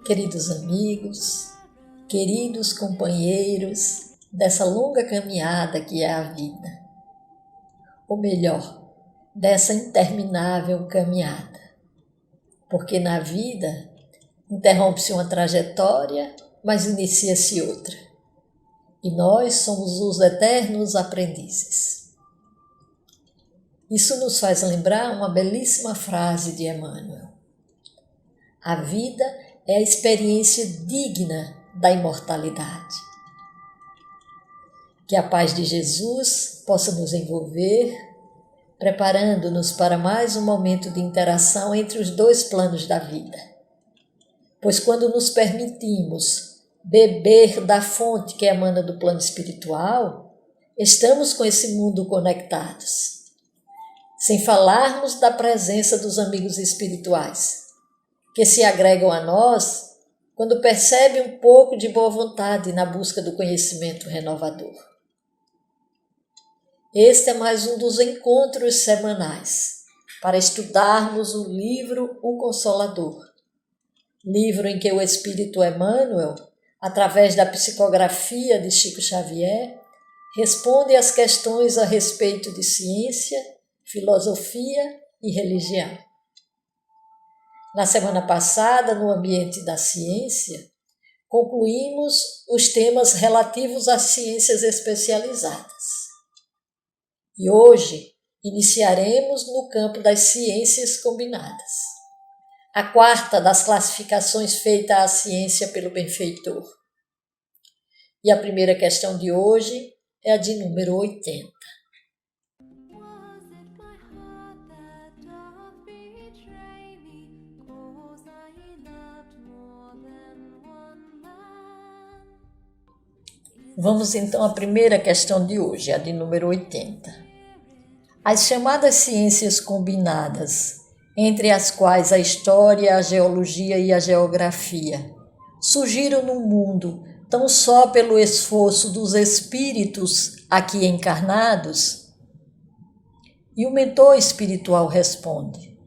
Queridos amigos, queridos companheiros dessa longa caminhada que é a vida, ou melhor, dessa interminável caminhada, porque na vida interrompe-se uma trajetória, mas inicia-se outra, e nós somos os eternos aprendizes. Isso nos faz lembrar uma belíssima frase de Emmanuel: a vida é a experiência digna da imortalidade. Que a paz de Jesus possa nos envolver, preparando-nos para mais um momento de interação entre os dois planos da vida. Pois quando nos permitimos beber da fonte que emana do plano espiritual, estamos com esse mundo conectados. Sem falarmos da presença dos amigos espirituais, que se agregam a nós quando percebem um pouco de boa vontade na busca do conhecimento renovador. Este é mais um dos encontros semanais para estudarmos o livro O Consolador, livro em que o Espírito Emmanuel, através da psicografia de Chico Xavier, responde às questões a respeito de ciência, filosofia e religião. Na semana passada, no ambiente da ciência, concluímos os temas relativos às ciências especializadas. E hoje iniciaremos no campo das ciências combinadas, a quarta das classificações feitas à ciência pelo benfeitor. E a primeira questão de hoje é a de número 80. Vamos então à primeira questão de hoje, a de número 80. As chamadas ciências combinadas, entre as quais a história, a geologia e a geografia, surgiram no mundo tão só pelo esforço dos espíritos aqui encarnados? E o mentor espiritual responde: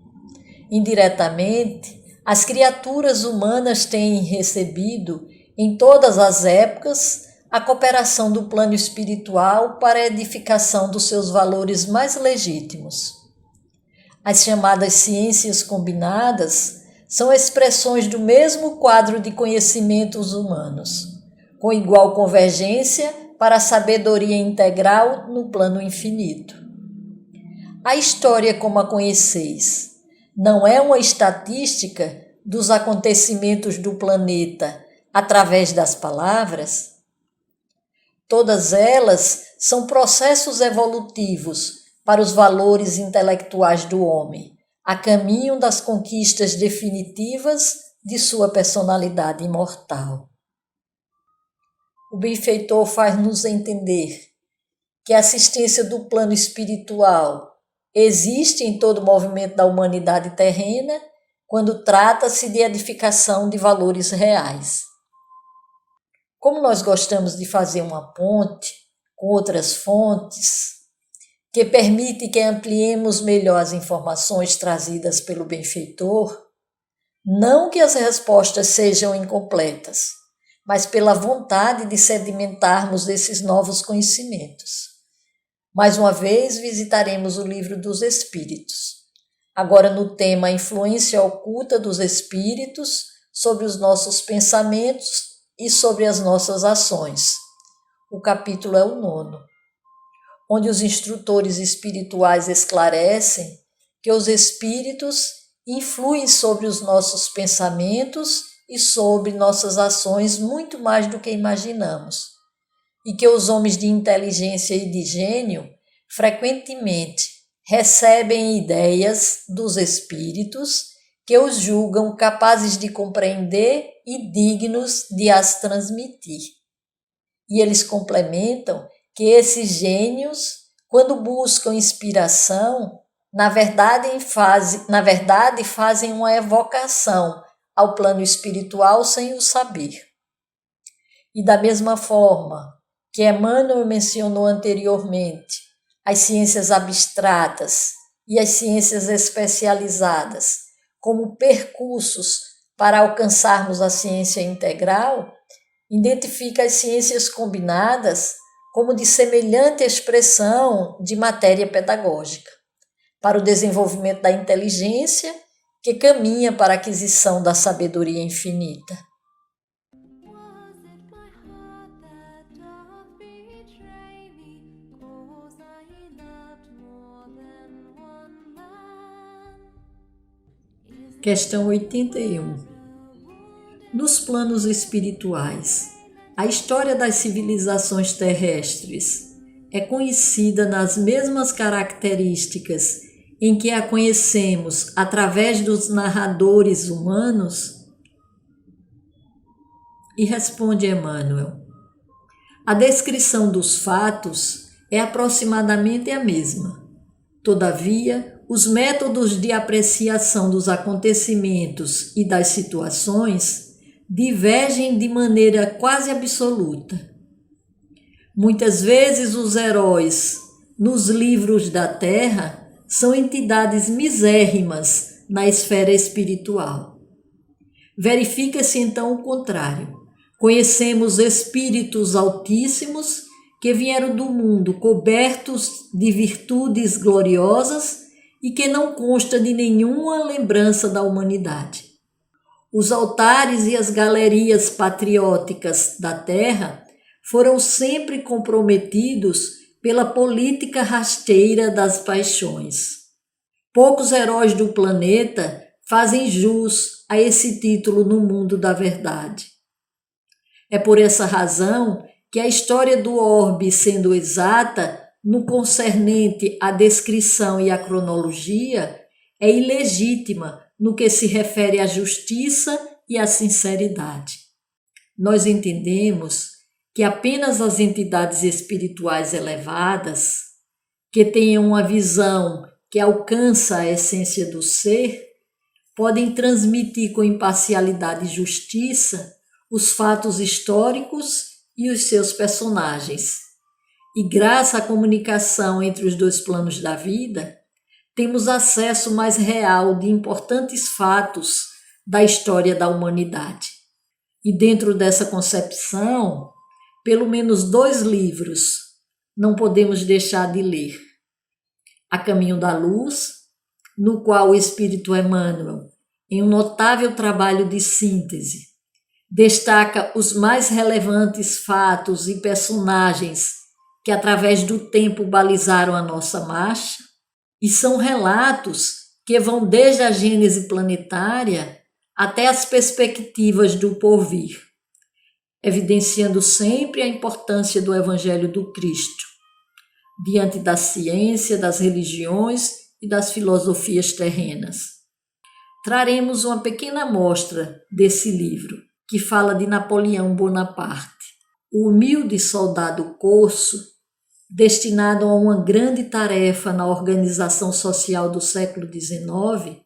indiretamente, as criaturas humanas têm recebido, em todas as épocas, a cooperação do plano espiritual para a edificação dos seus valores mais legítimos. As chamadas ciências combinadas são expressões do mesmo quadro de conhecimentos humanos, com igual convergência para a sabedoria integral no plano infinito. A história como a conheceis não é uma estatística dos acontecimentos do planeta através das palavras? Todas elas são processos evolutivos para os valores intelectuais do homem, a caminho das conquistas definitivas de sua personalidade imortal. O benfeitor faz-nos entender que a assistência do plano espiritual existe em todo o movimento da humanidade terrena quando trata-se de edificação de valores reais. Como nós gostamos de fazer uma ponte com outras fontes, que permite que ampliemos melhor as informações trazidas pelo benfeitor, não que as respostas sejam incompletas, mas pela vontade de sedimentarmos esses novos conhecimentos. Mais uma vez visitaremos o Livro dos Espíritos, agora no tema Influência Oculta dos Espíritos sobre os nossos pensamentos e sobre as nossas ações. O capítulo é o 9, onde os instrutores espirituais esclarecem que os espíritos influem sobre os nossos pensamentos e sobre nossas ações muito mais do que imaginamos, e que os homens de inteligência e de gênio frequentemente recebem ideias dos espíritos que os julgam capazes de compreender e dignos de as transmitir. E eles complementam que esses gênios, quando buscam inspiração, na verdade fazem uma evocação ao plano espiritual sem o saber. E da mesma forma que Emmanuel mencionou anteriormente, as ciências abstratas e as ciências especializadas como percursos para alcançarmos a ciência integral, identifica as ciências combinadas como de semelhante expressão de matéria pedagógica, para o desenvolvimento da inteligência que caminha para a aquisição da sabedoria infinita. Questão 81. Nos planos espirituais, a história das civilizações terrestres é conhecida nas mesmas características em que a conhecemos através dos narradores humanos? E responde Emmanuel: a descrição dos fatos é aproximadamente a mesma. Todavia, os métodos de apreciação dos acontecimentos e das situações divergem de maneira quase absoluta. Muitas vezes os heróis, nos livros da Terra, são entidades misérrimas na esfera espiritual. Verifica-se então o contrário. Conhecemos espíritos altíssimos que vieram do mundo cobertos de virtudes gloriosas e que não consta de nenhuma lembrança da humanidade. Os altares e as galerias patrióticas da Terra foram sempre comprometidos pela política rasteira das paixões. Poucos heróis do planeta fazem jus a esse título no mundo da verdade. É por essa razão que a história do orbe, sendo exata no concernente à descrição e à cronologia, é ilegítima no que se refere à justiça e à sinceridade. Nós entendemos que apenas as entidades espirituais elevadas, que tenham uma visão que alcança a essência do ser, podem transmitir com imparcialidade e justiça os fatos históricos e os seus personagens. E graças à comunicação entre os dois planos da vida, temos acesso mais real de importantes fatos da história da humanidade. E dentro dessa concepção, pelo menos 2 livros não podemos deixar de ler. A Caminho da Luz, no qual o Espírito Emmanuel, em um notável trabalho de síntese, destaca os mais relevantes fatos e personagens que através do tempo balizaram a nossa marcha, e são relatos que vão desde a gênese planetária até as perspectivas do porvir, evidenciando sempre a importância do Evangelho do Cristo, diante da ciência, das religiões e das filosofias terrenas. Traremos uma pequena amostra desse livro, que fala de Napoleão Bonaparte, o humilde soldado corso, destinado a uma grande tarefa na organização social do século XIX,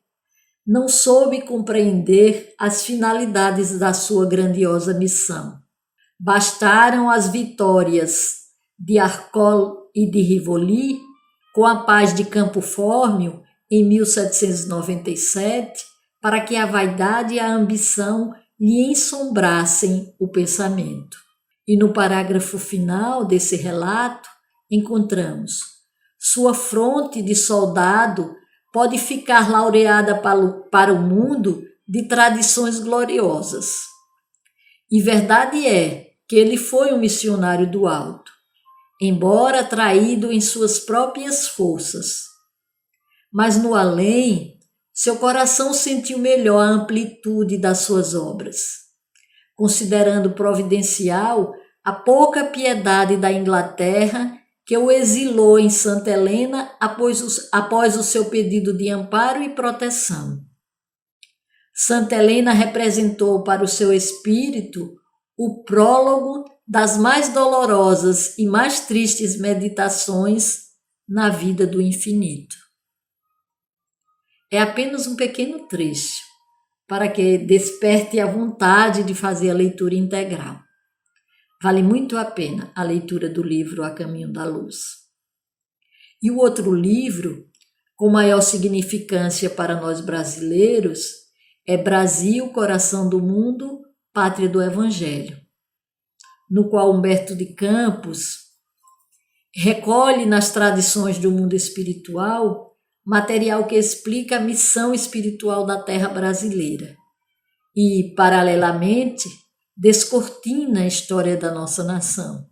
não soube compreender as finalidades da sua grandiosa missão. Bastaram as vitórias de Arcole e de Rivoli, com a paz de Campo Fórmio em 1797, para que a vaidade e a ambição lhe ensombrassem o pensamento. E no parágrafo final desse relato, encontramos: sua fronte de soldado pode ficar laureada para o mundo de tradições gloriosas. E verdade é que ele foi um missionário do alto, embora traído em suas próprias forças. Mas no além, seu coração sentiu melhor a amplitude das suas obras, considerando providencial a pouca piedade da Inglaterra que o exilou em Santa Helena após o seu pedido de amparo e proteção. Santa Helena representou para o seu espírito o prólogo das mais dolorosas e mais tristes meditações na vida do infinito. É apenas um pequeno trecho, para que desperte a vontade de fazer a leitura integral. Vale muito a pena a leitura do livro A Caminho da Luz. E o outro livro, com maior significância para nós brasileiros, é Brasil, Coração do Mundo, Pátria do Evangelho, no qual Humberto de Campos recolhe nas tradições do mundo espiritual material que explica a missão espiritual da terra brasileira e, paralelamente, descortina a história da nossa nação.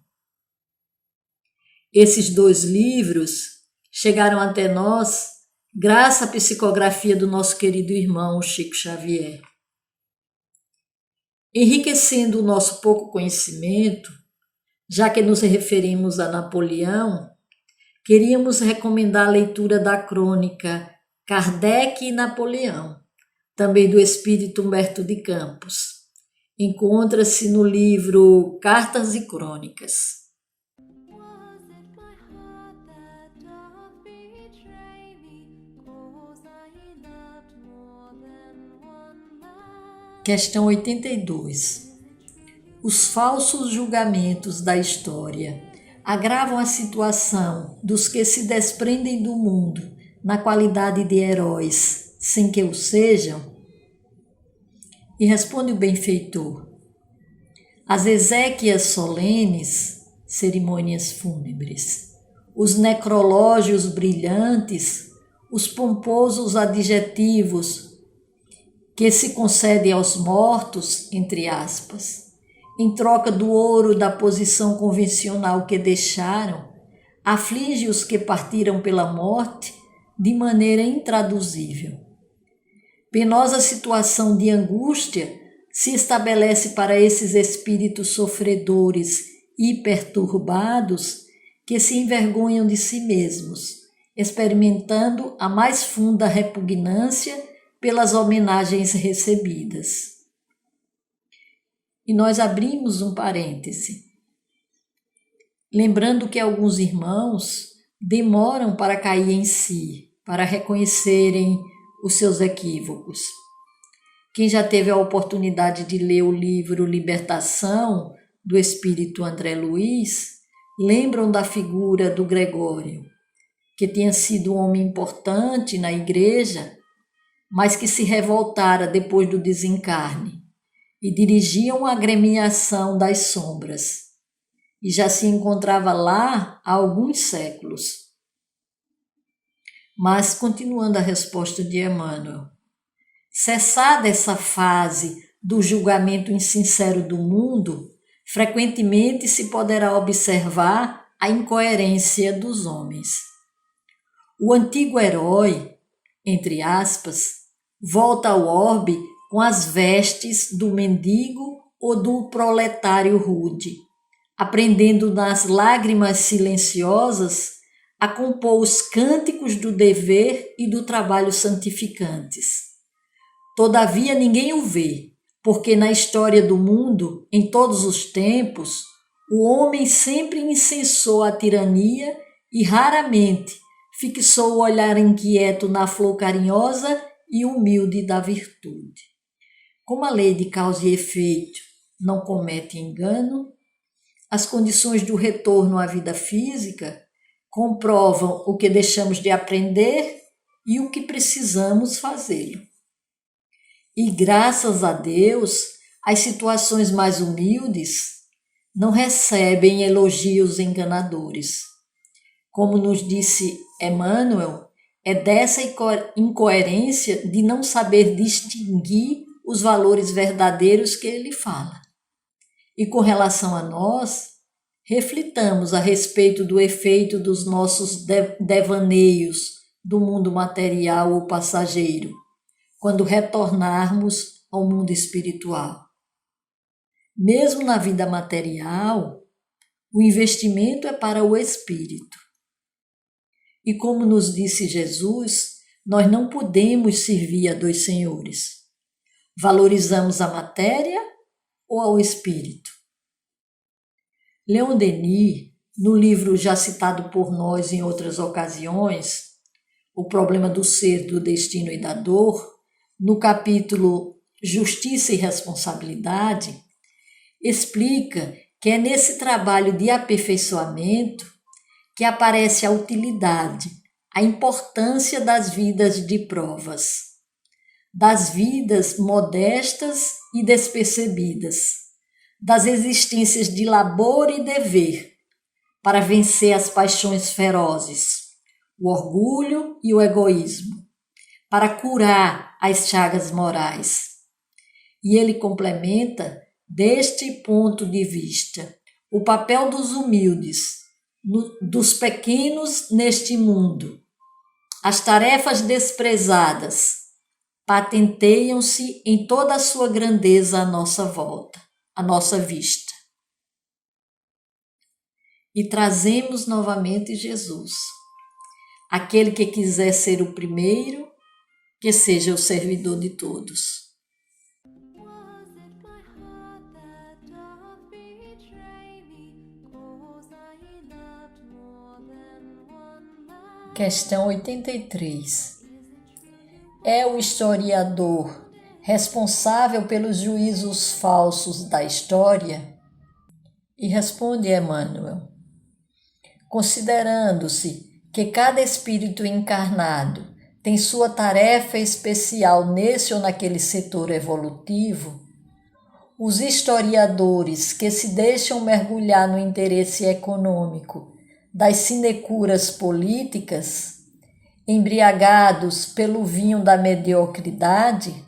Esses 2 livros chegaram até nós graças à psicografia do nosso querido irmão Chico Xavier. Enriquecendo o nosso pouco conhecimento, já que nos referimos a Napoleão, queríamos recomendar a leitura da crônica Kardec e Napoleão, também do espírito Humberto de Campos. Encontra-se no livro Cartas e Crônicas. Questão 82. Os falsos julgamentos da história agravam a situação dos que se desprendem do mundo na qualidade de heróis, sem que o sejam? E responde o benfeitor: as exéquias solenes, cerimônias fúnebres, os necrológios brilhantes, os pomposos adjetivos que se concede aos mortos, entre aspas, em troca do ouro da posição convencional que deixaram, aflige os que partiram pela morte de maneira intraduzível. Penosa situação de angústia se estabelece para esses espíritos sofredores e perturbados que se envergonham de si mesmos, experimentando a mais funda repugnância pelas homenagens recebidas. E nós abrimos um parêntese, lembrando que alguns irmãos demoram para cair em si, para reconhecerem os seus equívocos. Quem já teve a oportunidade de ler o livro Libertação, do espírito André Luiz, lembram da figura do Gregório, que tinha sido um homem importante na igreja, mas que se revoltara depois do desencarne e dirigia uma agremiação das sombras, e já se encontrava lá há alguns séculos. Mas, continuando a resposta de Emmanuel, cessada essa fase do julgamento insincero do mundo, frequentemente se poderá observar a incoerência dos homens. O antigo herói, entre aspas, volta ao orbe com as vestes do mendigo ou do proletário rude, aprendendo nas lágrimas silenciosas a compor os cânticos do dever e do trabalho santificantes. Todavia ninguém o vê, porque na história do mundo, em todos os tempos, o homem sempre incensou a tirania e raramente fixou o olhar inquieto na flor carinhosa e humilde da virtude. Como a lei de causa e efeito não comete engano, as condições do retorno à vida física comprovam o que deixamos de aprender e o que precisamos fazê-lo. E graças a Deus, as situações mais humildes não recebem elogios enganadores. Como nos disse Emmanuel, é dessa incoerência de não saber distinguir os valores verdadeiros que ele fala. E com relação a nós, reflitamos a respeito do efeito dos nossos devaneios do mundo material ou passageiro, quando retornarmos ao mundo espiritual. Mesmo na vida material, o investimento é para o espírito. E como nos disse Jesus, nós não podemos servir a dois senhores. Valorizamos a matéria ou ao espírito? Leon Denis, no livro já citado por nós em outras ocasiões, O Problema do Ser, do Destino e da Dor, no capítulo Justiça e Responsabilidade, explica que é nesse trabalho de aperfeiçoamento que aparece a utilidade, a importância das vidas de provas. das vidas modestas e despercebidas, das existências de labor e dever, para vencer as paixões ferozes, o orgulho e o egoísmo, para curar as chagas morais. E ele complementa, deste ponto de vista, o papel dos humildes, dos pequenos neste mundo. As tarefas desprezadas patenteiam-se em toda a sua grandeza à nossa volta, à nossa vista. E trazemos novamente Jesus. Aquele que quiser ser o primeiro, que seja o servidor de todos. Questão 83. É o historiador responsável pelos juízos falsos da história? E responde Emmanuel: considerando-se que cada espírito encarnado tem sua tarefa especial nesse ou naquele setor evolutivo, os historiadores que se deixam mergulhar no interesse econômico das sinecuras políticas, embriagados pelo vinho da mediocridade,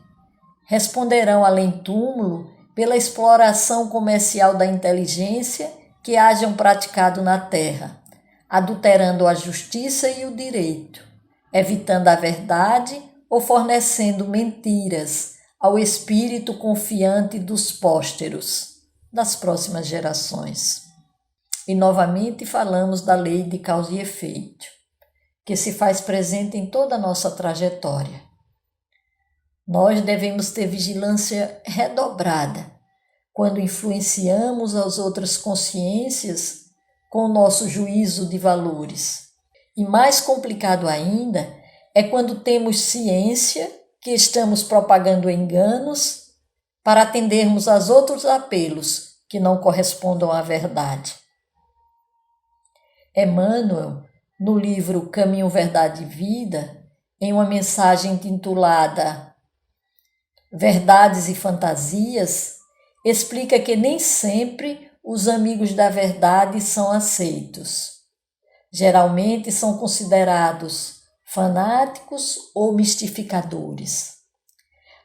responderão além-túmulo pela exploração comercial da inteligência que hajam praticado na terra, adulterando a justiça e o direito, evitando a verdade ou fornecendo mentiras ao espírito confiante dos pósteros, das próximas gerações. E novamente falamos da lei de causa e efeito, que se faz presente em toda a nossa trajetória. Nós devemos ter vigilância redobrada quando influenciamos as outras consciências com o nosso juízo de valores. E mais complicado ainda é quando temos ciência que estamos propagando enganos para atendermos aos outros apelos que não correspondam à verdade. Emmanuel, no livro Caminho, Verdade e Vida, em uma mensagem intitulada Verdades e Fantasias, explica que nem sempre os amigos da verdade são aceitos. Geralmente são considerados fanáticos ou mistificadores.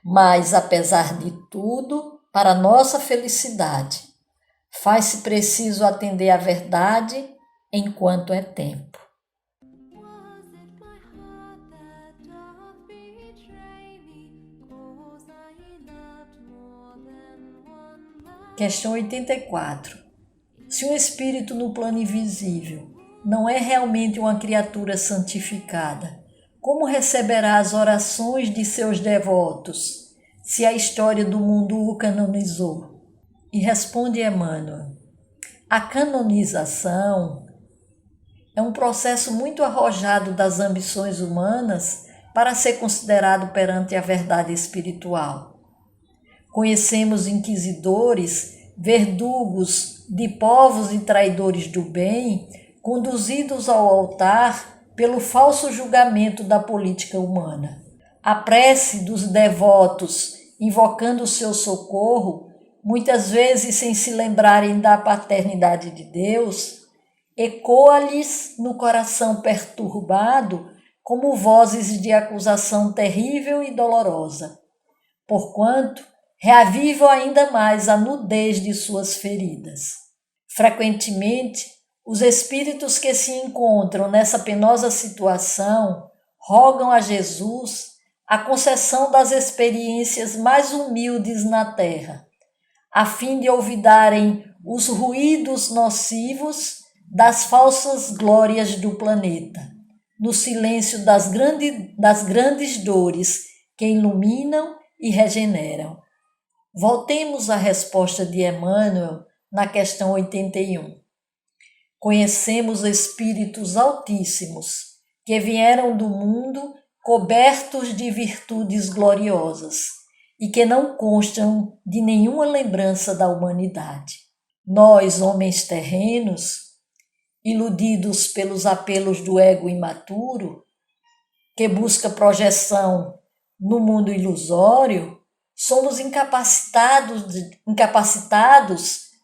Mas, apesar de tudo, para nossa felicidade, faz-se preciso atender à verdade enquanto é tempo. Questão 84. Se um espírito no plano invisível não é realmente uma criatura santificada, como receberá as orações de seus devotos, se a história do mundo o canonizou? E responde Emmanuel: a canonização é um processo muito arrojado das ambições humanas para ser considerado perante a verdade espiritual. Conhecemos inquisidores, verdugos de povos e traidores do bem, conduzidos ao altar pelo falso julgamento da política humana. A prece dos devotos, invocando o seu socorro, muitas vezes sem se lembrarem da paternidade de Deus, ecoa-lhes no coração perturbado como vozes de acusação terrível e dolorosa, porquanto reavivam ainda mais a nudez de suas feridas. Frequentemente, os espíritos que se encontram nessa penosa situação rogam a Jesus a concessão das experiências mais humildes na terra, a fim de olvidarem os ruídos nocivos das falsas glórias do planeta, no silêncio das grandes dores que iluminam e regeneram. Voltemos à resposta de Emmanuel na questão 81. Conhecemos espíritos altíssimos que vieram do mundo cobertos de virtudes gloriosas e que não constam de nenhuma lembrança da humanidade. Nós, homens terrenos, iludidos pelos apelos do ego imaturo, que busca projeção no mundo ilusório, somos incapacitados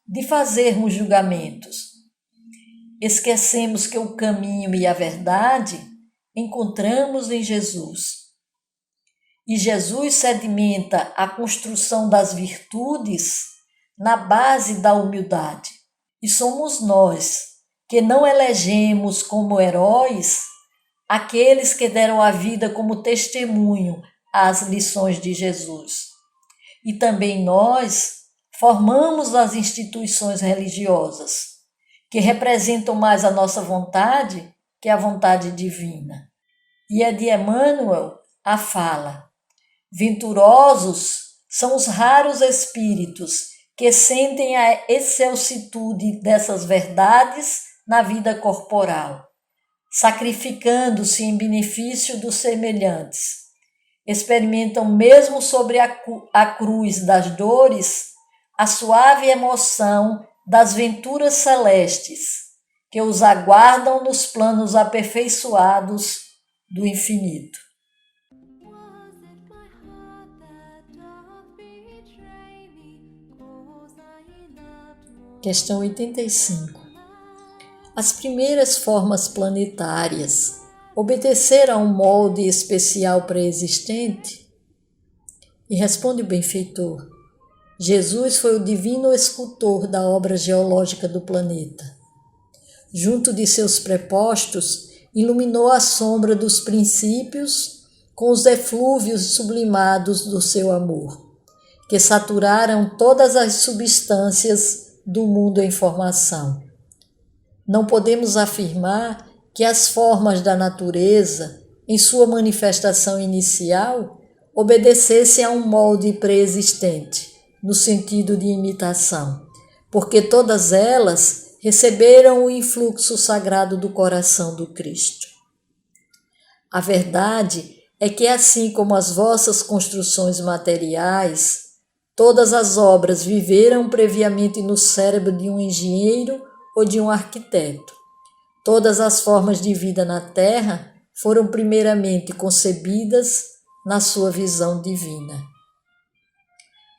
de fazermos julgamentos. Esquecemos que o caminho e a verdade encontramos em Jesus. E Jesus sedimenta a construção das virtudes na base da humildade. E somos nós que não elegemos como heróis aqueles que deram a vida como testemunho às lições de Jesus. E também nós formamos as instituições religiosas, que representam mais a nossa vontade que a vontade divina. E é de Emmanuel a fala: venturosos são os raros espíritos que sentem a excelsitude dessas verdades na vida corporal, sacrificando-se em benefício dos semelhantes. Experimentam mesmo sobre a cruz das dores a suave emoção das venturas celestes que os aguardam nos planos aperfeiçoados do infinito. Questão 85. As primeiras formas planetárias obedeceram a um molde especial pré-existente? E responde o benfeitor: Jesus foi o divino escultor da obra geológica do planeta. Junto de seus prepostos, iluminou a sombra dos princípios com os eflúvios sublimados do seu amor, que saturaram todas as substâncias do mundo em formação. Não podemos afirmar que as formas da natureza, em sua manifestação inicial, obedecessem a um molde pré-existente, no sentido de imitação, porque todas elas receberam o influxo sagrado do coração do Cristo. A verdade é que, assim como as vossas construções materiais, todas as obras viveram previamente no cérebro de um engenheiro ou de um arquiteto. Todas as formas de vida na Terra foram primeiramente concebidas na sua visão divina.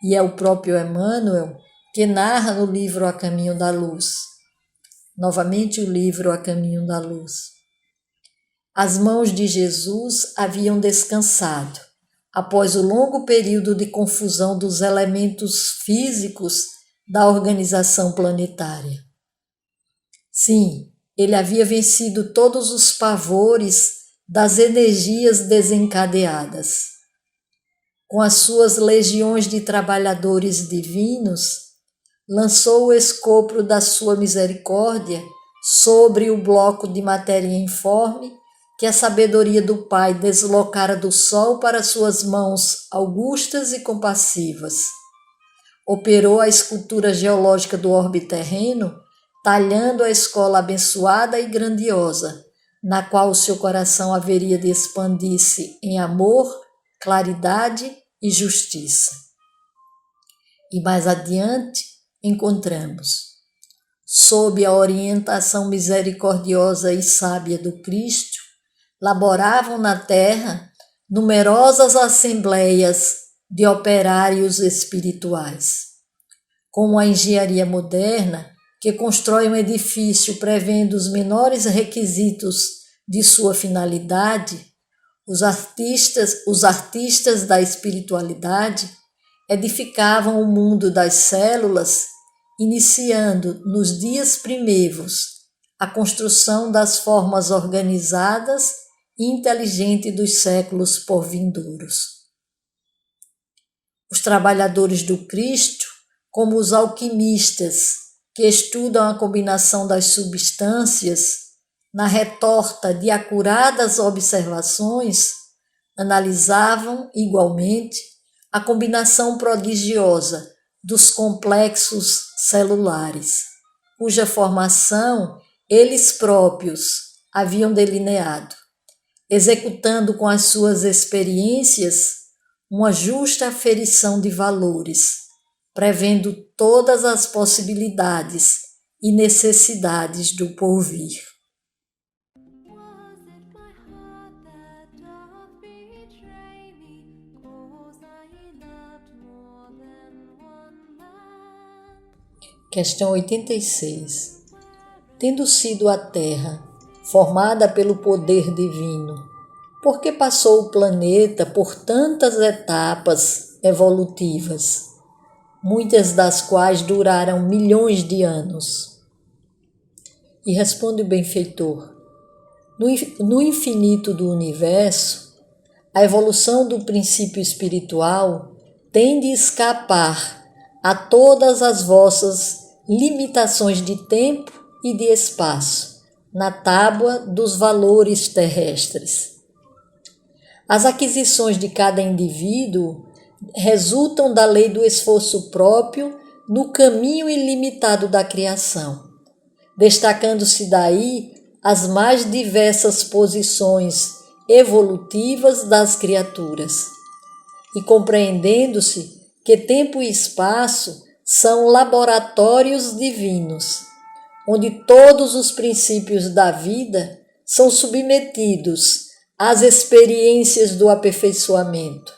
E é o próprio Emmanuel que narra no livro A Caminho da Luz. Novamente o livro A Caminho da Luz. As mãos de Jesus haviam descansado, após o longo período de confusão dos elementos físicos da organização planetária. Sim, ele havia vencido todos os pavores das energias desencadeadas. Com as suas legiões de trabalhadores divinos, lançou o escopro da sua misericórdia sobre o bloco de matéria informe que a sabedoria do Pai deslocara do sol para suas mãos augustas e compassivas. Operou a escultura geológica do orbe terreno, talhando a escola abençoada e grandiosa, na qual o seu coração haveria de expandir-se em amor, claridade e justiça. E mais adiante encontramos: sob a orientação misericordiosa e sábia do Cristo, laboravam na terra numerosas assembleias de operários espirituais. Como a engenharia moderna, que constrói um edifício prevendo os menores requisitos de sua finalidade, os artistas da espiritualidade edificavam o mundo das células, iniciando nos dias primeiros a construção das formas organizadas e inteligentes dos séculos por vindouros. Os trabalhadores do Cristo, como os alquimistas, que estudam a combinação das substâncias, na retorta de acuradas observações, analisavam igualmente a combinação prodigiosa dos complexos celulares, cuja formação eles próprios haviam delineado, executando com as suas experiências uma justa aferição de valores, prevendo todas as possibilidades e necessidades do porvir. Questão 86. Tendo sido a Terra formada pelo poder divino, por que passou o planeta por tantas etapas evolutivas, muitas das quais duraram milhões de anos? E responde o benfeitor: no infinito do universo, a evolução do princípio espiritual tem de escapar a todas as vossas limitações de tempo e de espaço na tábua dos valores terrestres. As aquisições de cada indivíduo resultam da lei do esforço próprio no caminho ilimitado da criação, destacando-se daí as mais diversas posições evolutivas das criaturas, e compreendendo-se que tempo e espaço são laboratórios divinos, onde todos os princípios da vida são submetidos às experiências do aperfeiçoamento,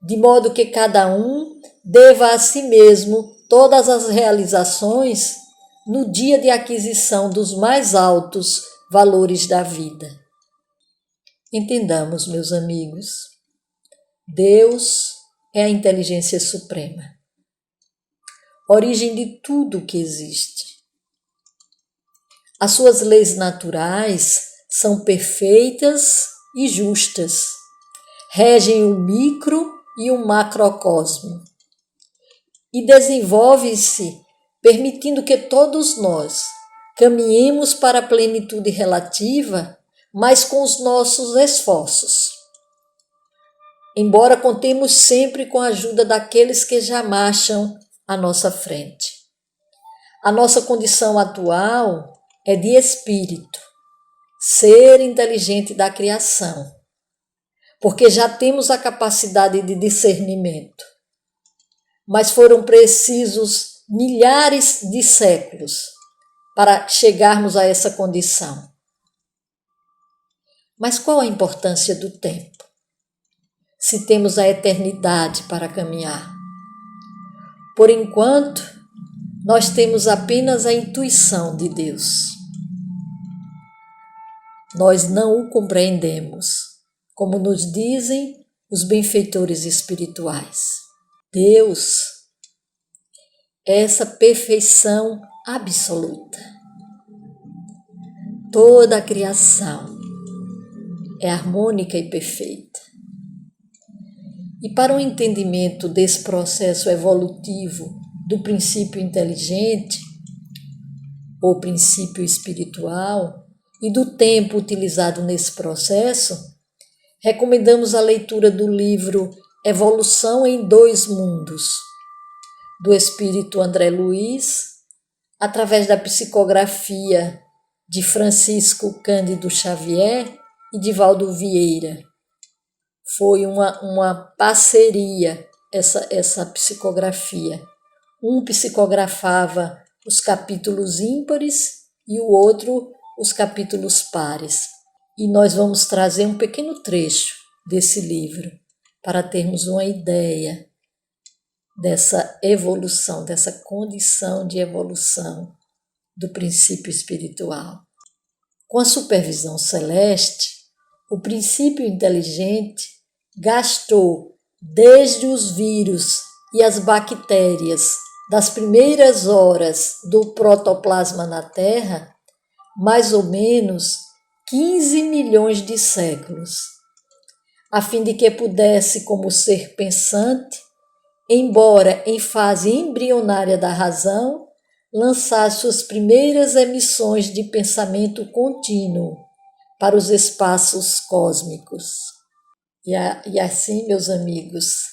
de modo que cada um deva a si mesmo todas as realizações no dia de aquisição dos mais altos valores da vida. Entendamos, meus amigos, Deus é a inteligência suprema, origem de tudo que existe. As suas leis naturais são perfeitas e justas, regem o micro e o macrocosmo, e desenvolve-se permitindo que todos nós caminhemos para a plenitude relativa, mas com os nossos esforços. Embora contemos sempre com a ajuda daqueles que já marcham à nossa frente. A nossa condição atual é de espírito, ser inteligente da criação, porque já temos a capacidade de discernimento. Mas foram precisos milhares de séculos para chegarmos a essa condição. Mas qual a importância do tempo, se temos a eternidade para caminhar? Por enquanto, nós temos apenas a intuição de Deus. Nós não o compreendemos, como nos dizem os benfeitores espirituais. Deus é essa perfeição absoluta. Toda a criação é harmônica e perfeita. E para o entendimento desse processo evolutivo do princípio inteligente, ou princípio espiritual, e do tempo utilizado nesse processo, recomendamos a leitura do livro Evolução em Dois Mundos, do espírito André Luiz, através da psicografia de Francisco Cândido Xavier e de Valdo Vieira. Foi uma parceria essa psicografia. Um psicografava os capítulos ímpares e o outro os capítulos pares. E nós vamos trazer um pequeno trecho desse livro para termos uma ideia dessa evolução, dessa condição de evolução do princípio espiritual. Com a supervisão celeste, o princípio inteligente gastou desde os vírus e as bactérias das primeiras horas do protoplasma na Terra, mais ou menos 15 milhões de séculos, a fim de que pudesse, como ser pensante, embora em fase embrionária da razão, lançar suas primeiras emissões de pensamento contínuo para os espaços cósmicos. E assim, meus amigos,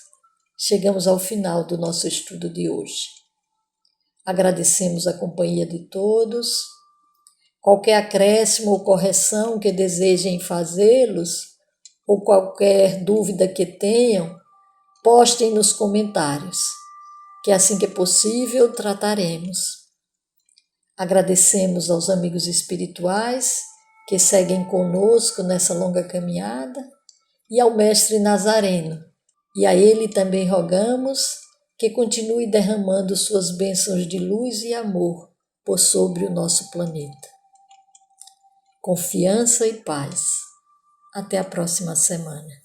chegamos ao final do nosso estudo de hoje. Agradecemos a companhia de todos. Qualquer acréscimo ou correção que desejem fazê-los, ou qualquer dúvida que tenham, postem nos comentários, que assim que possível trataremos. Agradecemos aos amigos espirituais que seguem conosco nessa longa caminhada e ao Mestre Nazareno. E a ele também rogamos que continue derramando suas bênçãos de luz e amor por sobre o nosso planeta. Confiança e paz. Até a próxima semana.